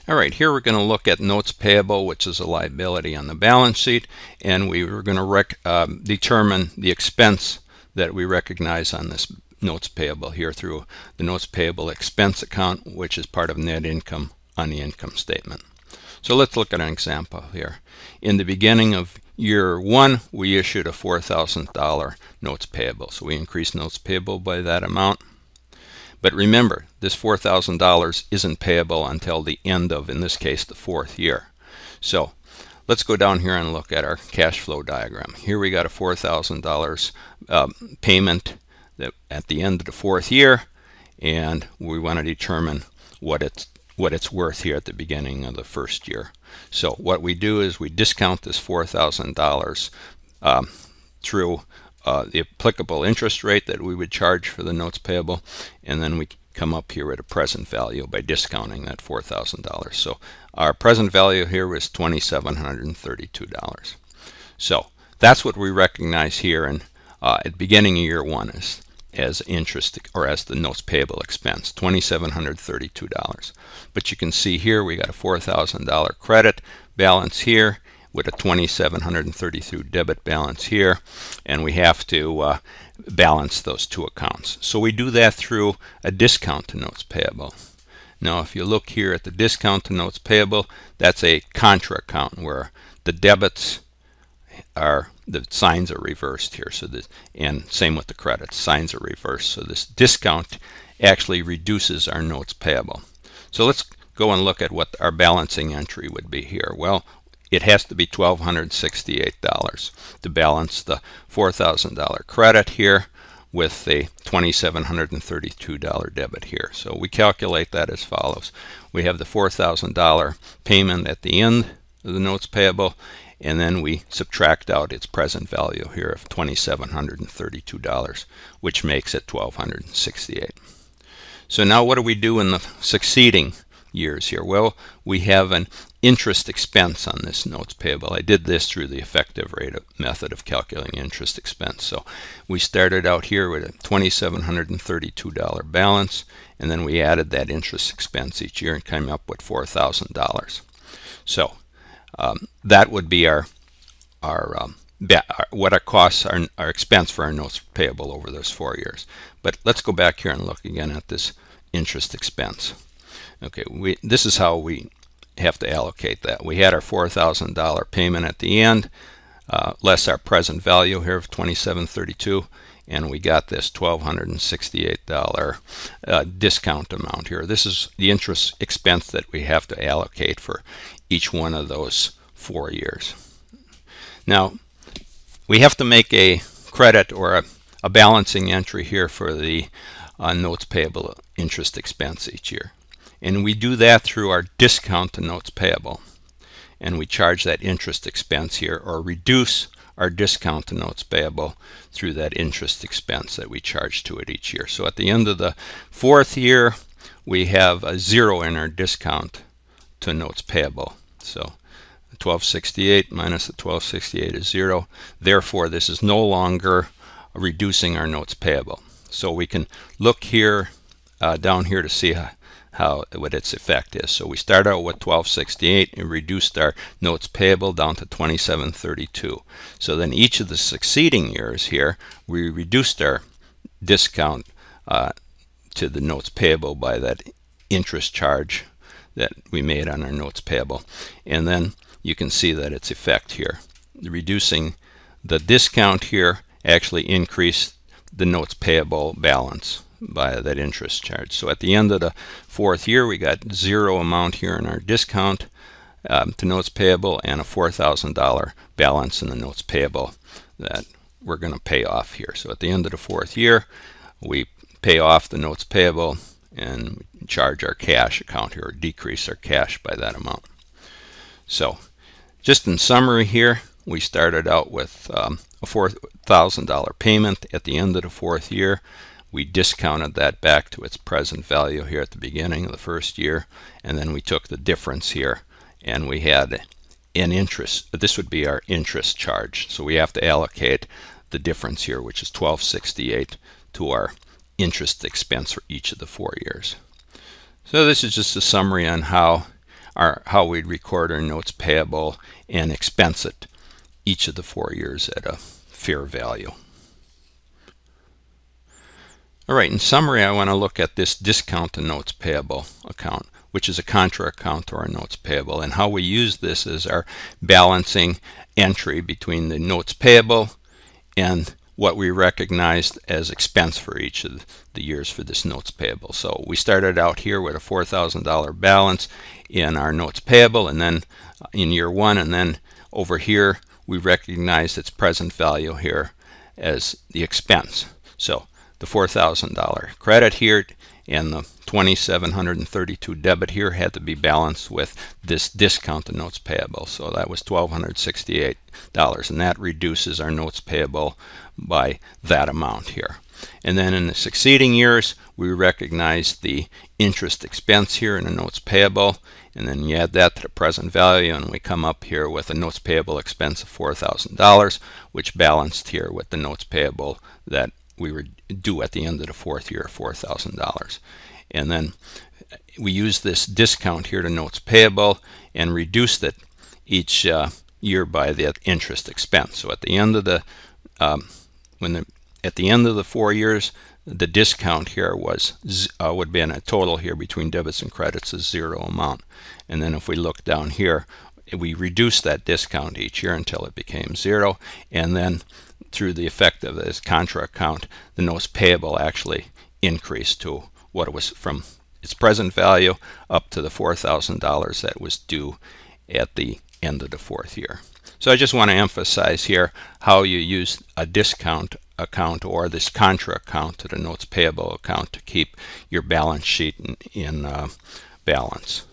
All right, here we're going to look at notes payable, which is a liability on the balance sheet, and we were going to determine the expense that we recognize on this notes payable here through the notes payable expense account, which is part of net income on the income statement. So let's look at an example here. In the beginning of year one, we issued a $4,000 notes payable. So we increased notes payable by that amount. But remember, this $4,000 isn't payable until the end of, in this case, the fourth year. So let's go down here and look at our cash flow diagram. Here we got a $4,000 payment at the end of the fourth year, and we want to determine what it's worth here at the beginning of the first year. So what we do is we discount this $4,000 through the applicable interest rate that we would charge for the notes payable, and then we come up here at a present value by discounting that $4,000. So our present value here was $2,732. So that's what we recognize here and at the beginning of year one as interest, or as the notes payable expense, $2,732. But you can see here we got a $4,000 credit balance here with a $2,732 debit balance here, and we have to balance those two accounts. So we do that through a discount to notes payable. Now if you look here at the discount to notes payable, that's a contra account where the debits are, the signs are reversed here. So this, and same with the credits, signs are reversed. So this discount actually reduces our notes payable. So let's go and look at what our balancing entry would be here. Well, it has to be $1,268 to balance the $4,000 credit here with the $2,732 debit here. So we calculate that as follows. We have the $4,000 payment at the end of the notes payable, and then we subtract out its present value here of $2,732, which makes it $1,268. So now what do we do in the succeeding years here? Well, we have an interest expense on this notes payable. I did this through the effective rate method of calculating interest expense. So we started out here with a $2,732 balance, and then we added that interest expense each year and came up with $4,000. So that would be what our costs are, our expense for our notes payable over those 4 years. But let's go back here and look again at this interest expense. Okay, this is how we have to allocate that. We had our $4,000 payment at the end, less our present value here of $2,732, and we got this $1,268 discount amount here. This is the interest expense that we have to allocate for each one of those 4 years. Now, we have to make a credit or a balancing entry here for the notes payable interest expense each year. And we do that through our discount to notes payable. And we charge that interest expense here, or reduce our discount to notes payable through that interest expense that we charge to it each year. So at the end of the fourth year, we have a zero in our discount to notes payable. So 1268 minus the 1268 is zero. Therefore, this is no longer reducing our notes payable. So we can look here down here to see what its effect is. So we start out with 1268 and reduced our notes payable down to 2732. So then each of the succeeding years here, we reduced our discount to the notes payable by that interest charge that we made on our notes payable. And then you can see that its effect here. Reducing the discount here actually increased the notes payable balance by that interest charge. So at the end of the fourth year, we got zero amount here in our discount to notes payable and a $4,000 balance in the notes payable that we're going to pay off here. So at the end of the fourth year, we pay off the notes payable and charge our cash account here, or decrease our cash by that amount. So just in summary here, we started out with a $4,000 payment at the end of the fourth year. We discounted that back to its present value here at the beginning of the first year, and then we took the difference here and we had an interest. This would be our interest charge. So we have to allocate the difference here, which is 1268, to our interest expense for each of the 4 years. So this is just a summary on how how we'd record our notes payable and expense it each of the 4 years at a fair value. All right, in summary, I want to look at this discount to notes payable account, which is a contra account to our notes payable, and how we use this as our balancing entry between the notes payable and what we recognized as expense for each of the years for this notes payable. So we started out here with a $4,000 balance in our notes payable, and then in year 1, and then over here we recognized its present value here as the expense. So the $4,000 credit here and the $2,732 debit here had to be balanced with this discount to notes payable. So that was $1,268, and that reduces our notes payable by that amount here. And then in the succeeding years, we recognize the interest expense here in the notes payable, and then you add that to the present value, and we come up here with a notes payable expense of $4,000, which balanced here with the notes payable that we were due at the end of the 4th year, $4,000. And then we use this discount here to notes payable and reduced it each year by the interest expense. So at the end of the at the end of the 4 years, the discount here was would be in a total here between debits and credits is 0 amount. And then if we look down here, we reduced that discount each year until it became 0, and then through the effect of this contra account, the notes payable actually increased to what it was from its present value up to the $4,000 that was due at the end of the 4th year. So I just want to emphasize here how you use a discount account or this contra account to the notes payable account to keep your balance sheet in balance.